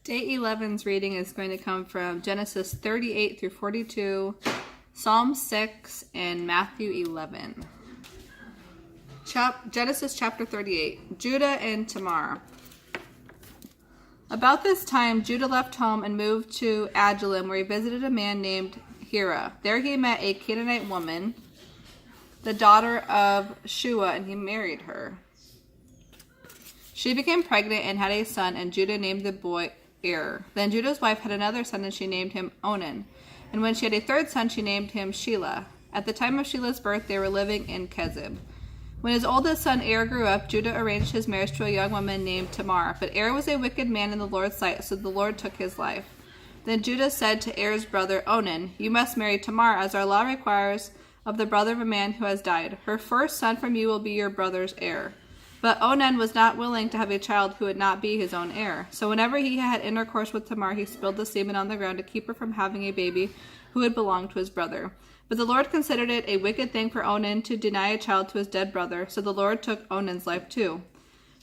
Day 11's reading is going to come from Genesis 38 through 42, Psalm 6, and Matthew 11. Genesis chapter 38, Judah and Tamar. About this time, Judah left home and moved to Adullam, where he visited a man named Hira. There he met a Canaanite woman, the daughter of Shua, and he married her. She became pregnant and had a son, and Judah named the boy Er. Then Judah's wife had another son, and she named him Onan. And when she had a third son, she named him Shelah. At the time of Shelah's birth, they were living in Kezib. When his oldest son Er grew up, Judah arranged his marriage to a young woman named Tamar. But Er was a wicked man in the Lord's sight, so the Lord took his life. Then Judah said to Er's brother Onan, "You must marry Tamar, as our law requires of the brother of a man who has died. Her first son from you will be your brother's heir." But Onan was not willing to have a child who would not be his own heir. So whenever he had intercourse with Tamar, he spilled the semen on the ground to keep her from having a baby who had belonged to his brother. But the Lord considered it a wicked thing for Onan to deny a child to his dead brother, so the Lord took Onan's life too.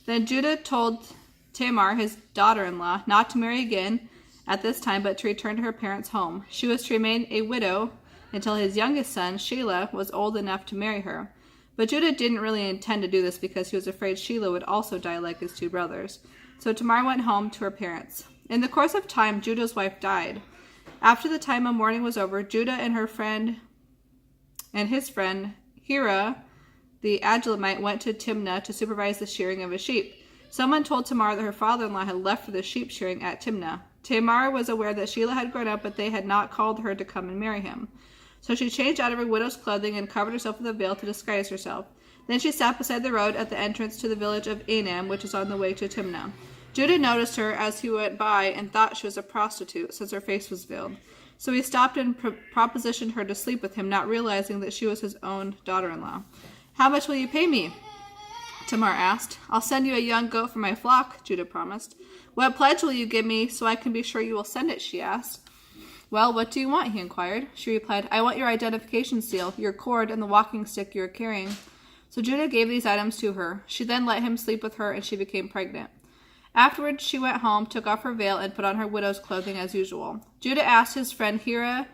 Then Judah told Tamar, his daughter-in-law, not to marry again at this time, but to return to her parents' home. She was to remain a widow until his youngest son, Shelah, was old enough to marry her. But Judah didn't really intend to do this because he was afraid Shelah would also die like his two brothers. So Tamar went home to her parents. In the course of time, Judah's wife died. After the time of mourning was over, Judah and his friend Hira, the Adullamite, went to Timnah to supervise the shearing of his sheep. Someone told Tamar that her father-in-law had left for the sheep shearing at Timnah. Tamar was aware that Shelah had grown up, but they had not called her to come and marry him. So she changed out of her widow's clothing and covered herself with a veil to disguise herself. Then she sat beside the road at the entrance to the village of Anam, which is on the way to Timnah. Judah noticed her as he went by and thought she was a prostitute, since her face was veiled. So he stopped and propositioned her to sleep with him, not realizing that she was his own daughter-in-law. "How much will you pay me?" Tamar asked. "I'll send you a young goat for my flock," Judah promised. "What pledge will you give me so I can be sure you will send it?" she asked. "Well, what do you want?" he inquired. She replied, "I want your identification seal, your cord, and the walking stick you are carrying." So Judah gave these items to her. She then let him sleep with her, and she became pregnant. Afterwards, she went home, took off her veil, and put on her widow's clothing as usual. Judah asked his friend Hira,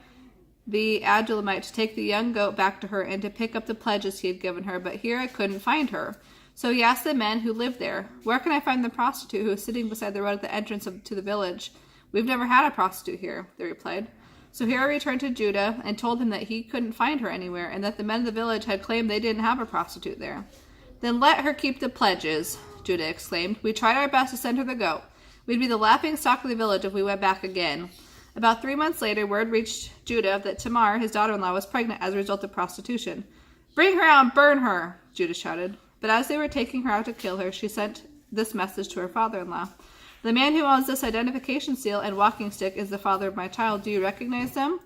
the Adullamite, to take the young goat back to her and to pick up the pledges he had given her, but Hira couldn't find her. So he asked the men who lived there, "Where can I find the prostitute who is sitting beside the road at the entrance to the village?" "We've never had a prostitute here," they replied. So Hira returned to Judah and told him that he couldn't find her anywhere and that the men of the village had claimed they didn't have a prostitute there. "Then let her keep the pledges," Judah exclaimed. "We tried our best to send her the goat. We'd be the laughing stock of the village if we went back again." About 3 months later, word reached Judah that Tamar, his daughter-in-law, was pregnant as a result of prostitution. "Bring her out and burn her," Judah shouted. But as they were taking her out to kill her, she sent this message to her father-in-law. "The man who owns this identification seal and walking stick is the father of my child. Do you recognize them?"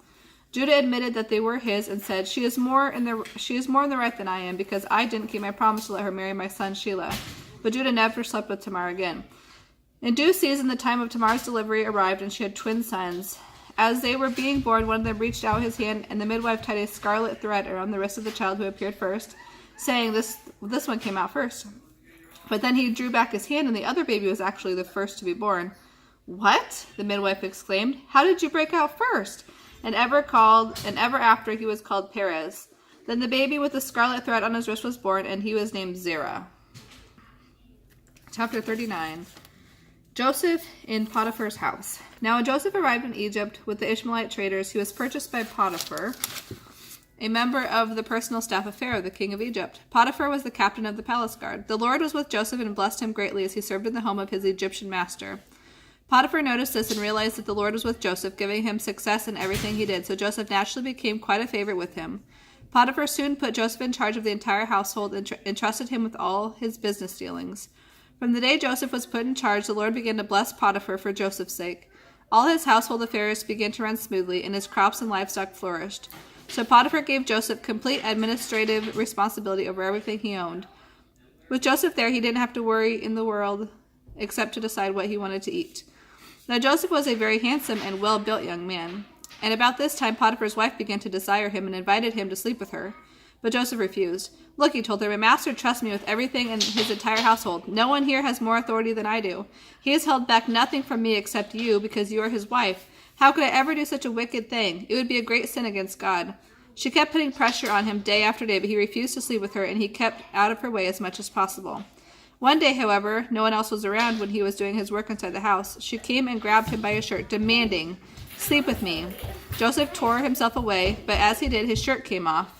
Judah admitted that they were his and said, She is more in the right than I am, because I didn't keep my promise to let her marry my son Shelah." But Judah never slept with Tamar again. In due season, the time of Tamar's delivery arrived, and she had twin sons. As they were being born, one of them reached out his hand, and the midwife tied a scarlet thread around the wrist of the child who appeared first, saying, This one came out first. But then he drew back his hand, and the other baby was actually the first to be born. "What?" the midwife exclaimed. "How did you break out first?" And ever after he was called Perez. Then the baby with the scarlet thread on his wrist was born, and he was named Zerah. Chapter 39. Joseph in Potiphar's house. Now when Joseph arrived in Egypt with the Ishmaelite traders, he was purchased by Potiphar, a member of the personal staff of Pharaoh, the king of Egypt. Potiphar was the captain of the palace guard. The Lord was with Joseph and blessed him greatly as he served in the home of his Egyptian master. Potiphar noticed this and realized that the Lord was with Joseph, giving him success in everything he did, so Joseph naturally became quite a favorite with him. Potiphar soon put Joseph in charge of the entire household and entrusted him with all his business dealings. From the day Joseph was put in charge, the Lord began to bless Potiphar for Joseph's sake. All his household affairs began to run smoothly, and his crops and livestock flourished. So Potiphar gave Joseph complete administrative responsibility over everything he owned. With Joseph there, he didn't have to worry in the world except to decide what he wanted to eat. Now Joseph was a very handsome and well-built young man. And about this time, Potiphar's wife began to desire him and invited him to sleep with her. But Joseph refused. Look, he told her, my master trusts me with everything in his entire household. No one here has more authority than I do. He has held back nothing from me except you, because you are his wife. How could I ever do such a wicked thing? It would be a great sin against God. She kept putting pressure on him day after day, but he refused to sleep with her, and he kept out of her way as much as possible. One day, however, no one else was around when he was doing his work inside the house. She came and grabbed him by his shirt, demanding, sleep with me. Joseph tore himself away, but as he did, his shirt came off.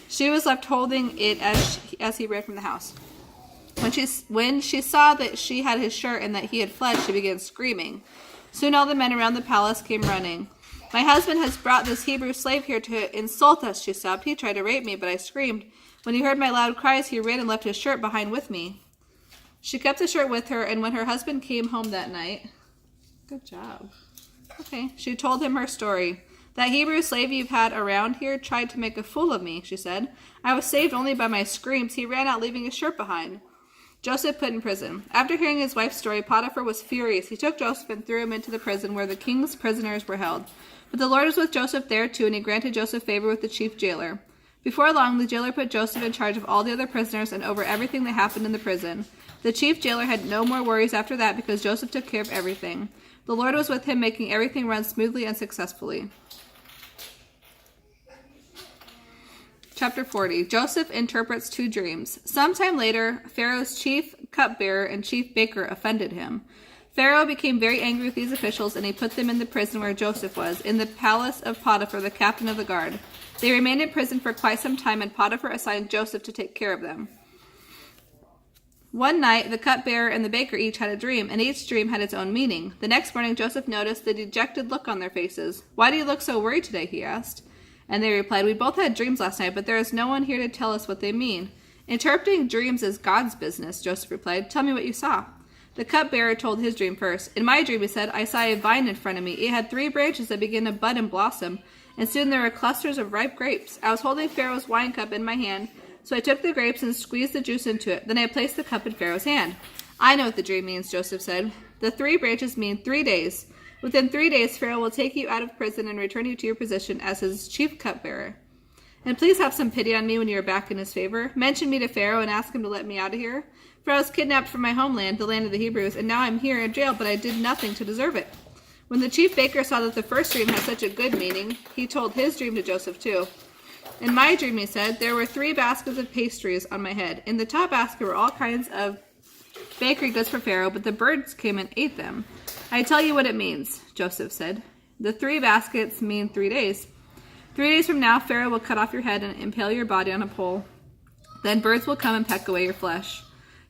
She was left holding it as he ran from the house. When she saw that she had his shirt and that he had fled, she began screaming. Soon all the men around the palace came running. My husband has brought this Hebrew slave here to insult us, she sobbed. He tried to rape me, but I screamed. When he heard my loud cries, he ran and left his shirt behind with me. She kept the shirt with her, and when her husband came home that night... Good job. Okay, she told him her story. That Hebrew slave you've had around here tried to make a fool of me, she said. I was saved only by my screams. He ran out leaving his shirt behind. Joseph put in prison. After hearing his wife's story, Potiphar was furious. He took Joseph and threw him into the prison where the king's prisoners were held. But the Lord was with Joseph there too, and he granted Joseph favor with the chief jailer. Before long, the jailer put Joseph in charge of all the other prisoners and over everything that happened in the prison. The chief jailer had no more worries after that because Joseph took care of everything. The Lord was with him, making everything run smoothly and successfully. Chapter 40. Joseph interprets two dreams. Sometime later, Pharaoh's chief cupbearer and chief baker offended him. Pharaoh became very angry with these officials, and he put them in the prison where Joseph was, in the palace of Potiphar, the captain of the guard. They remained in prison for quite some time, and Potiphar assigned Joseph to take care of them. One night, the cupbearer and the baker each had a dream, and each dream had its own meaning. The next morning, Joseph noticed the dejected look on their faces. Why do you look so worried today? He asked. And they replied, we both had dreams last night, but there is no one here to tell us what they mean. Interpreting dreams is God's business, Joseph replied. Tell me what you saw. The cupbearer told his dream first. In my dream, he said, I saw a vine in front of me. It had 3 branches that began to bud and blossom, and soon there were clusters of ripe grapes. I was holding Pharaoh's wine cup in my hand, so I took the grapes and squeezed the juice into it. Then I placed the cup in Pharaoh's hand. I know what the dream means, Joseph said. The 3 branches mean 3 days. Within 3 days, Pharaoh will take you out of prison and return you to your position as his chief cupbearer. And please have some pity on me when you are back in his favor. Mention me to Pharaoh and ask him to let me out of here. For I was kidnapped from my homeland, the land of the Hebrews, and now I'm here in jail, but I did nothing to deserve it. When the chief baker saw that the first dream had such a good meaning, he told his dream to Joseph too. In my dream, he said, there were 3 baskets of pastries on my head. In the top basket were all kinds of bakery goods for Pharaoh, but the birds came and ate them. I tell you what it means, Joseph said. The 3 baskets mean 3 days. 3 days from now, Pharaoh will cut off your head and impale your body on a pole. Then birds will come and peck away your flesh.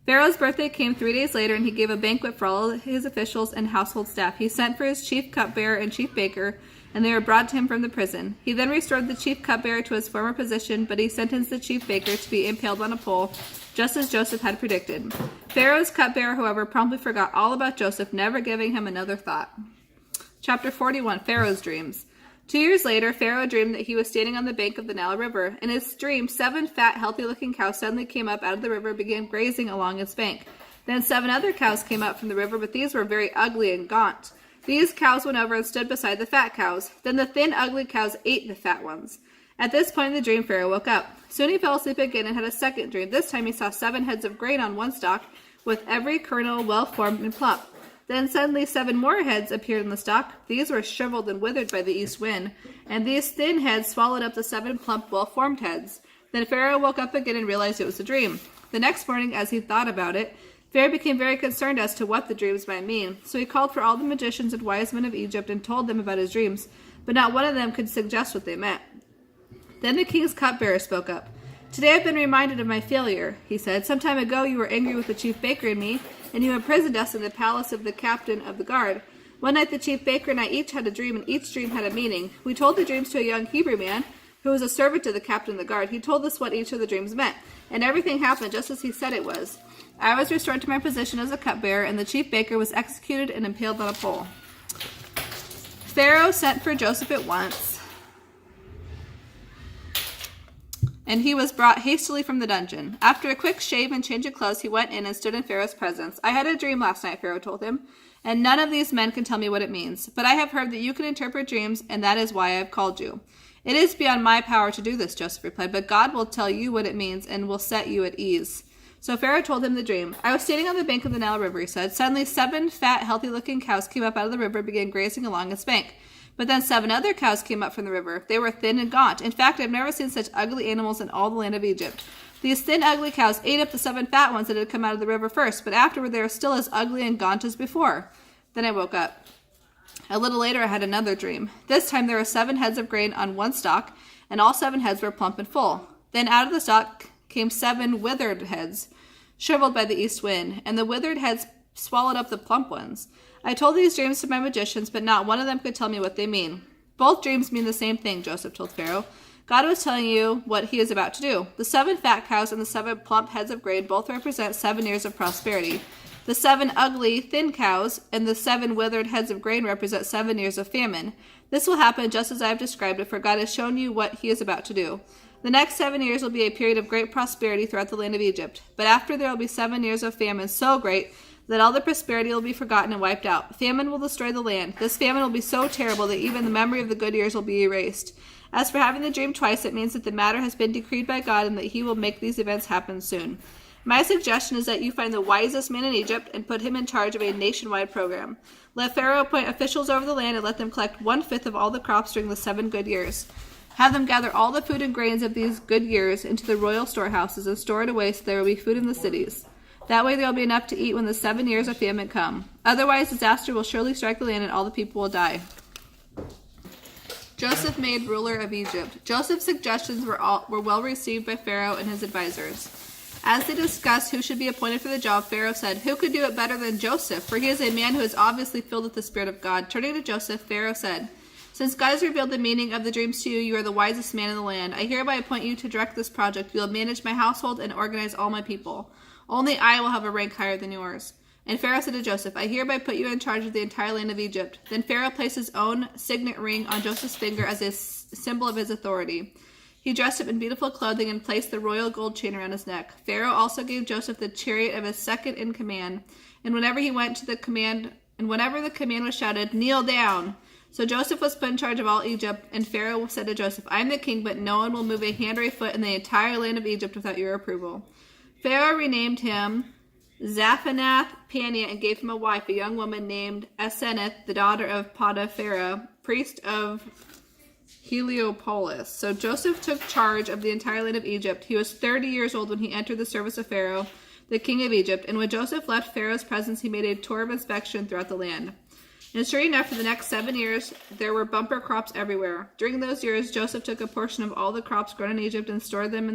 Pharaoh's birthday came 3 days later, and he gave a banquet for all his officials and household staff. He sent for his chief cupbearer and chief baker, and they were brought to him from the prison. He then restored the chief cupbearer to his former position, but he sentenced the chief baker to be impaled on a pole, just as Joseph had predicted. Pharaoh's cupbearer, however, promptly forgot all about Joseph, never giving him another thought. Chapter 41. Pharaoh's Dreams. 2 years later, Pharaoh dreamed that he was standing on the bank of the Nile River. In his dream, 7 fat, healthy-looking cows suddenly came up out of the river and began grazing along its bank. Then 7 other cows came up from the river, but these were very ugly and gaunt. These cows went over and stood beside the fat cows. Then the thin, ugly cows ate the fat ones. At this point in the dream, Pharaoh woke up. Soon he fell asleep again and had a second dream. This time he saw 7 heads of grain on one stalk, with every kernel well-formed and plump. Then suddenly 7 more heads appeared on the stalk. These were shriveled and withered by the east wind, and these thin heads swallowed up the 7 plump, well-formed heads. Then Pharaoh woke up again and realized it was a dream. The next morning, as he thought about it, Pharaoh became very concerned as to what the dreams might mean. So he called for all the magicians and wise men of Egypt and told them about his dreams, but not one of them could suggest what they meant. Then the king's cupbearer spoke up. Today I've been reminded of my failure, he said. Some time ago you were angry with the chief baker and me, and you imprisoned us in the palace of the captain of the guard. One night the chief baker and I each had a dream, and each dream had a meaning. We told the dreams to a young Hebrew man, who was a servant to the captain of the guard. He told us what each of the dreams meant, and everything happened just as he said it was. I was restored to my position as a cupbearer, and the chief baker was executed and impaled on a pole. Pharaoh sent for Joseph at once, and he was brought hastily from the dungeon. After a quick shave and change of clothes, he went in and stood in Pharaoh's presence. I had a dream last night, Pharaoh told him, and none of these men can tell me what it means. But I have heard that you can interpret dreams, and that is why I have called you. "It is beyond my power to do this," Joseph replied, "but God will tell you what it means and will set you at ease." So Pharaoh told him the dream. "I was standing on the bank of the Nile River," he said. "Suddenly 7 fat, healthy-looking cows came up out of the river and began grazing along its bank. But then 7 other cows came up from the river. They were thin and gaunt. In fact, I've never seen such ugly animals in all the land of Egypt. These thin, ugly cows ate up the 7 fat ones that had come out of the river first, but afterward they were still as ugly and gaunt as before. Then I woke up. A little later I had another dream. This time there were 7 heads of grain on one stalk, and all 7 heads were plump and full. Then out of the stalk came 7 withered heads, shriveled by the east wind, and the withered heads swallowed up the plump ones. I told these dreams to my magicians, but not one of them could tell me what they mean." "Both dreams mean the same thing," Joseph told Pharaoh. "God was telling you what he is about to do. The 7 fat cows and the 7 plump heads of grain both represent 7 years of prosperity. The 7 ugly, thin cows and the 7 withered heads of grain represent 7 years of famine. This will happen just as I have described it, for God has shown you what he is about to do. The next 7 years will be a period of great prosperity throughout the land of Egypt. But after there will be 7 years of famine so great that all the prosperity will be forgotten and wiped out. Famine will destroy the land. This famine will be so terrible that even the memory of the good years will be erased. As for having the dream twice, it means that the matter has been decreed by God and that he will make these events happen soon. My suggestion is that you find the wisest man in Egypt and put him in charge of a nationwide program. Let Pharaoh appoint officials over the land and let them collect 1/5 of all the crops during the 7 good years. Have them gather all the food and grains of these good years into the royal storehouses and store it away so there will be food in the cities. That way there will be enough to eat when the 7 years of famine come. Otherwise, disaster will surely strike the land and all the people will die." Joseph made ruler of Egypt. Joseph's suggestions were well received by Pharaoh and his advisors. As they discussed who should be appointed for the job, Pharaoh said, "Who could do it better than Joseph? For he is a man who is obviously filled with the Spirit of God." Turning to Joseph, Pharaoh said, "Since God has revealed the meaning of the dreams to you, you are the wisest man in the land. I hereby appoint you to direct this project. You will manage my household and organize all my people. Only I will have a rank higher than yours." And Pharaoh said to Joseph, "I hereby put you in charge of the entire land of Egypt." Then Pharaoh placed his own signet ring on Joseph's finger as a symbol of his authority. He dressed him in beautiful clothing and placed the royal gold chain around his neck. Pharaoh also gave Joseph the chariot of his second in command, and whenever the command was shouted, "Kneel down!" So Joseph was put in charge of all Egypt, and Pharaoh said to Joseph, "I am the king, but no one will move a hand or a foot in the entire land of Egypt without your approval." Pharaoh renamed him Zaphenath-Paneah and gave him a wife, a young woman named Asenath, the daughter of Potiphera, priest of Heliopolis. So Joseph took charge of the entire land of Egypt. He was 30 years old when he entered the service of Pharaoh, the king of Egypt. And when Joseph left Pharaoh's presence, he made a tour of inspection throughout the land. And sure enough, for the next 7 years, there were bumper crops everywhere. During those years, Joseph took a portion of all the crops grown in Egypt and stored them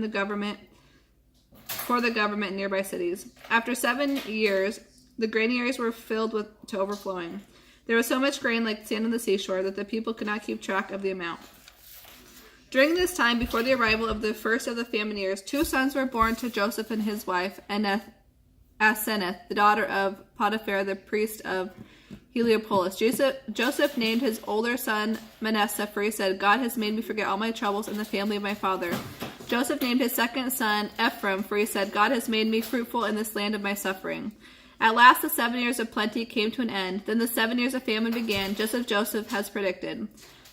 for the government in nearby cities. After 7 years, the granaries were filled to overflowing. There was so much grain like sand on the seashore that the people could not keep track of the amount. During this time, before the arrival of the first of the famine years, 2 sons were born to Joseph and his wife, Asenath, the daughter of Potiphera, the priest of Heliopolis. Joseph named his older son Manasseh, for he said, "God has made me forget all my troubles and the family of my father." Joseph named his second son Ephraim, for he said, "God has made me fruitful in this land of my suffering." At last the 7 years of plenty came to an end. Then the 7 years of famine began, just as Joseph has predicted.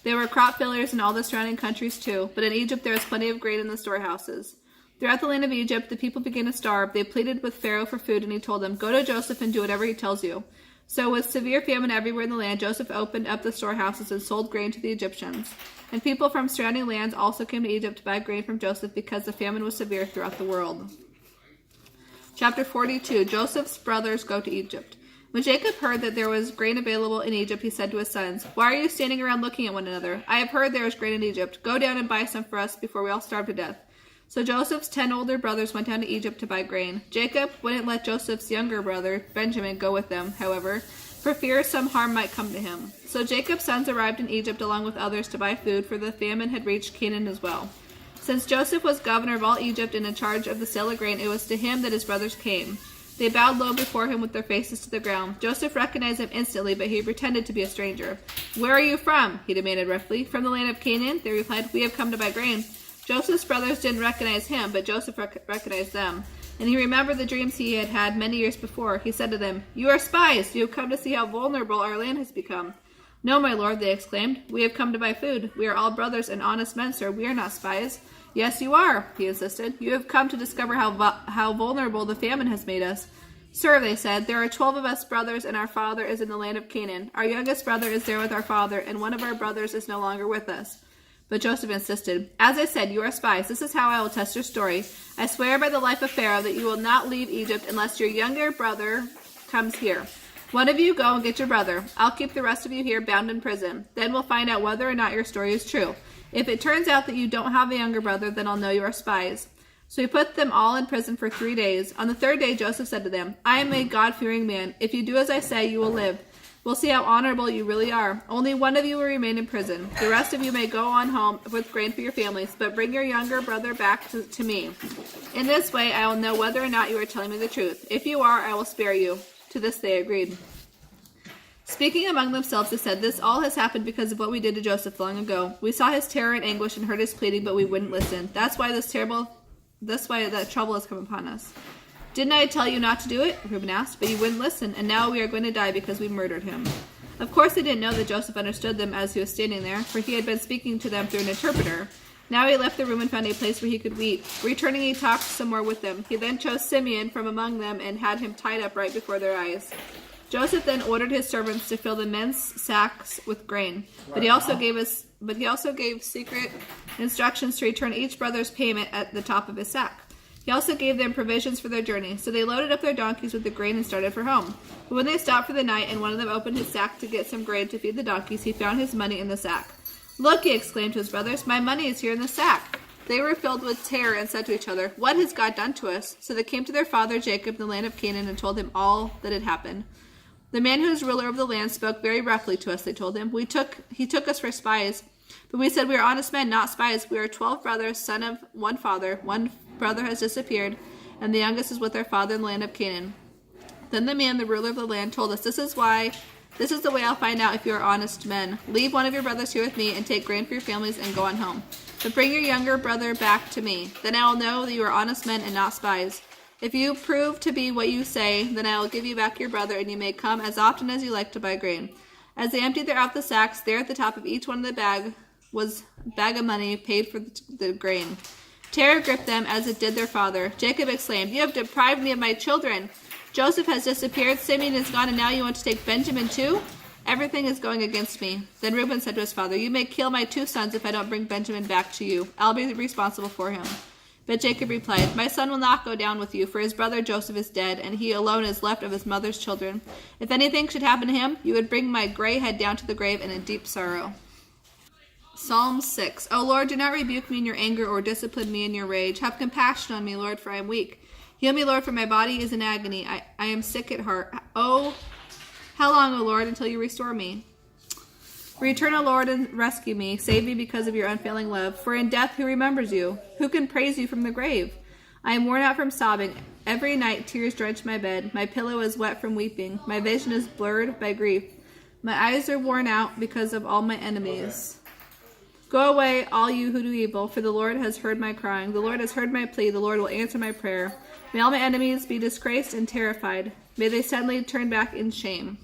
There were crop failures in all the surrounding countries too, but in Egypt there was plenty of grain in the storehouses. Throughout the land of Egypt, the people began to starve. They pleaded with Pharaoh for food, and he told them, "Go to Joseph and do whatever he tells you." So with severe famine everywhere in the land, Joseph opened up the storehouses and sold grain to the Egyptians. And people from surrounding lands also came to Egypt to buy grain from Joseph because the famine was severe throughout the world. Chapter 42. Joseph's brothers go to Egypt. When Jacob heard that there was grain available in Egypt, he said to his sons, "Why are you standing around looking at one another? I have heard there is grain in Egypt. Go down and buy some for us before we all starve to death." So Joseph's 10 older brothers went down to Egypt to buy grain. Jacob wouldn't let Joseph's younger brother, Benjamin, go with them, however, for fear some harm might come to him. So Jacob's sons arrived in Egypt along with others to buy food, for the famine had reached Canaan as well. Since Joseph was governor of all Egypt and in charge of the sale of grain, it was to him that his brothers came. They bowed low before him with their faces to the ground. Joseph recognized them instantly, but he pretended to be a stranger. "Where are you from?" he demanded roughly. "From the land of Canaan," they replied. "We have come to buy grain." Joseph's brothers didn't recognize him, but Joseph recognized them. And he remembered the dreams he had had many years before. He said to them, "You are spies. You have come to see how vulnerable our land has become." "No, my lord," they exclaimed. "We have come to buy food. We are all brothers and honest men, sir. We are not spies." "Yes, you are," he insisted. "You have come to discover how vulnerable the famine has made us." "Sir," they said, "there are 12 of us brothers, and our father is in the land of Canaan. Our youngest brother is there with our father, and one of our brothers is no longer with us." But Joseph insisted. "As I said, you are spies. This is how I will test your story. I swear by the life of Pharaoh that you will not leave Egypt unless your younger brother comes here. One of you go and get your brother. I'll keep the rest of you here bound in prison. Then we'll find out whether or not your story is true. If it turns out that you don't have a younger brother, then I'll know you are spies." So he put them all in prison for 3 days. On the 3rd day, Joseph said to them, "I am a God-fearing man. If you do as I say, you will live. We'll see how honorable you really are. Only one of you will remain in prison. The rest of you may go on home with grain for your families, but bring your younger brother back to me. In this way, I will know whether or not you are telling me the truth. If you are, I will spare you." To this they agreed. Speaking among themselves, they said, "This all has happened because of what we did to Joseph long ago. We saw his terror and anguish and heard his pleading, but we wouldn't listen. That's why that trouble has come upon us." "Didn't I tell you not to do it?" Reuben asked. "But you wouldn't listen, and now we are going to die because we murdered him." Of course they didn't know that Joseph understood them as he was standing there, for he had been speaking to them through an interpreter. Now he left the room and found a place where he could weep. Returning, he talked some more with them. He then chose Simeon from among them and had him tied up right before their eyes. Joseph then ordered his servants to fill the men's sacks with grain, but he also gave secret instructions to return each brother's payment at the top of his sack. He also gave them provisions for their journey, so they loaded up their donkeys with the grain and started for home. But when they stopped for the night and one of them opened his sack to get some grain to feed the donkeys, he found his money in the sack. "Look," he exclaimed to his brothers, "my money is here in the sack." They were filled with terror and said to each other, "What has God done to us?" So they came to their father Jacob in the land of Canaan and told him all that had happened. "The man who is ruler of the land spoke very roughly to us," they told him. He took us for spies. But we said, "We are honest men, not spies. We are 12 brothers, son of one father. One brother has disappeared, and the youngest is with our father in the land of Canaan." Then the man, the ruler of the land, told us, This is the way I'll find out if you are honest men. Leave one of your brothers here with me and take grain for your families and go on home. But bring your younger brother back to me. Then I will know that you are honest men and not spies. If you prove to be what you say, then I will give you back your brother, and you may come as often as you like to buy grain." As they emptied out the sacks, there at the top of each one of the bag was a bag of money paid for the grain. Terror gripped them as it did their father. Jacob exclaimed, "You have deprived me of my children. Joseph has disappeared, Simeon is gone, and now you want to take Benjamin too? Everything is going against me." Then Reuben said to his father, "You may kill my 2 sons if I don't bring Benjamin back to you. I'll be responsible for him." But Jacob replied, "My son will not go down with you, for his brother Joseph is dead, and he alone is left of his mother's children. If anything should happen to him, you would bring my gray head down to the grave in a deep sorrow." Psalm 6. O Lord, do not rebuke me in your anger or discipline me in your rage. Have compassion on me, Lord, for I am weak. Heal me, Lord, for my body is in agony. I am sick at heart. Oh, how long, O Lord, until you restore me? Return, O Lord, and rescue me. Save me because of your unfailing love. For in death, who remembers you? Who can praise you from the grave? I am worn out from sobbing. Every night, tears drench my bed. My pillow is wet from weeping. My vision is blurred by grief. My eyes are worn out because of all my enemies. Go away, all you who do evil, for the Lord has heard my crying. The Lord has heard my plea. The Lord will answer my prayer. May all my enemies be disgraced and terrified. May they suddenly turn back in shame.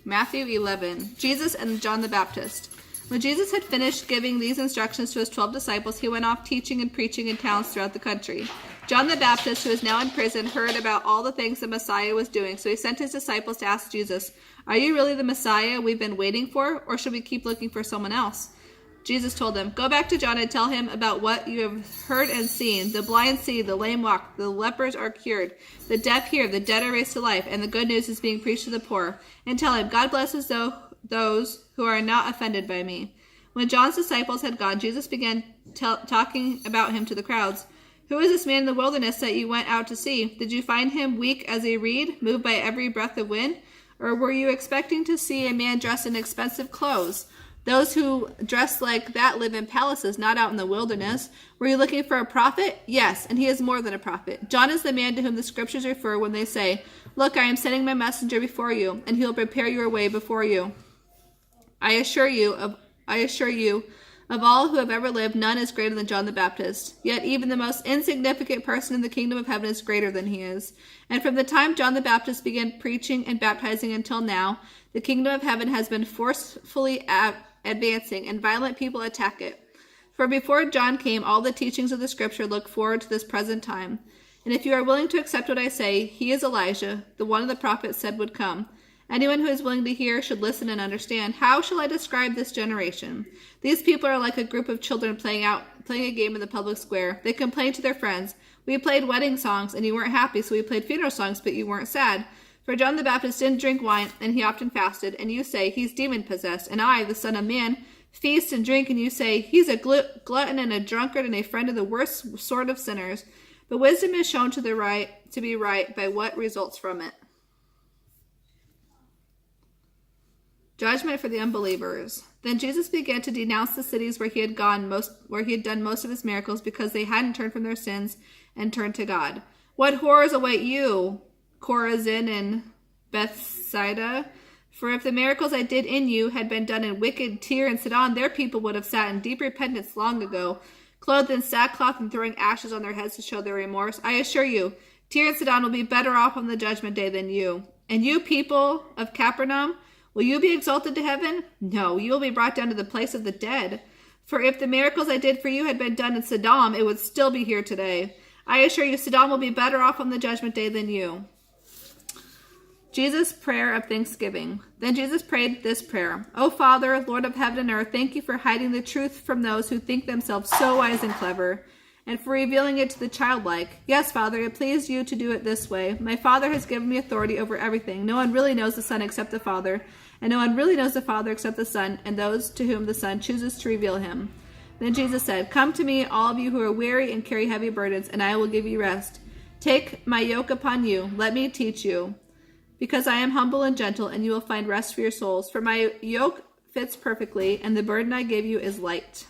Matthew 11. Jesus and John the Baptist. When Jesus had finished giving these instructions to his 12 disciples, he went off teaching and preaching in towns throughout the country. John the Baptist, who is now in prison, heard about all the things the Messiah was doing, so he sent his disciples to ask Jesus, "Are you really the Messiah we've been waiting for, or should we keep looking for someone else?" Jesus told them, "Go back to John and tell him about what you have heard and seen. The blind see, the lame walk, the lepers are cured, the deaf hear, the dead are raised to life, and the good news is being preached to the poor. And tell him, God blesses those who are not offended by me." When John's disciples had gone, Jesus began talking about him to the crowds. "Who is this man in the wilderness that you went out to see? Did you find him weak as a reed, moved by every breath of wind? Or were you expecting to see a man dressed in expensive clothes? Those who dress like that live in palaces, not out in the wilderness. Were you looking for a prophet? Yes, and he is more than a prophet. John is the man to whom the scriptures refer when they say, 'Look, I am sending my messenger before you, and he will prepare your way before you.' I assure you, Of all who have ever lived, none is greater than John the Baptist. Yet even the most insignificant person in the kingdom of heaven is greater than he is. And from the time John the Baptist began preaching and baptizing until now, the kingdom of heaven has been forcefully advancing, and violent people attack it. For before John came, all the teachings of the scripture look forward to this present time. And if you are willing to accept what I say, he is Elijah, the one of the prophets said would come. Anyone who is willing to hear should listen and understand. How shall I describe this generation? These people are like a group of children playing a game in the public square. They complain to their friends, "We played wedding songs, and you weren't happy, so we played funeral songs, but you weren't sad." For John the Baptist didn't drink wine, and he often fasted, and you say, "He's demon-possessed." And I, the Son of Man, feast and drink, and you say, "He's a glutton and a drunkard and a friend of the worst sort of sinners." But wisdom is shown to be right by what results from it. Judgment for the unbelievers. Then Jesus began to denounce the cities where he had done most of his miracles, because they hadn't turned from their sins and turned to God. "What horrors await you, Chorazin and Bethsaida? For if the miracles I did in you had been done in wicked Tyre and Sidon, their people would have sat in deep repentance long ago, clothed in sackcloth and throwing ashes on their heads to show their remorse. I assure you, Tyre and Sidon will be better off on the judgment day than you. And you, people of Capernaum, will you be exalted to heaven? No, you will be brought down to the place of the dead. For if the miracles I did for you had been done in Sodom, it would still be here today. I assure you, Sodom will be better off on the judgment day than you." Jesus' prayer of thanksgiving. Then Jesus prayed this prayer: "O Father, Lord of heaven and earth, thank you for hiding the truth from those who think themselves so wise and clever, and for revealing it to the childlike. Yes, Father, it pleased you to do it this way. My Father has given me authority over everything. No one really knows the Son except the Father, and no one really knows the Father except the Son, and those to whom the Son chooses to reveal him." Then Jesus said, "Come to me, all of you who are weary and carry heavy burdens, and I will give you rest. Take my yoke upon you. Let me teach you, because I am humble and gentle, and you will find rest for your souls. For my yoke fits perfectly, and the burden I give you is light."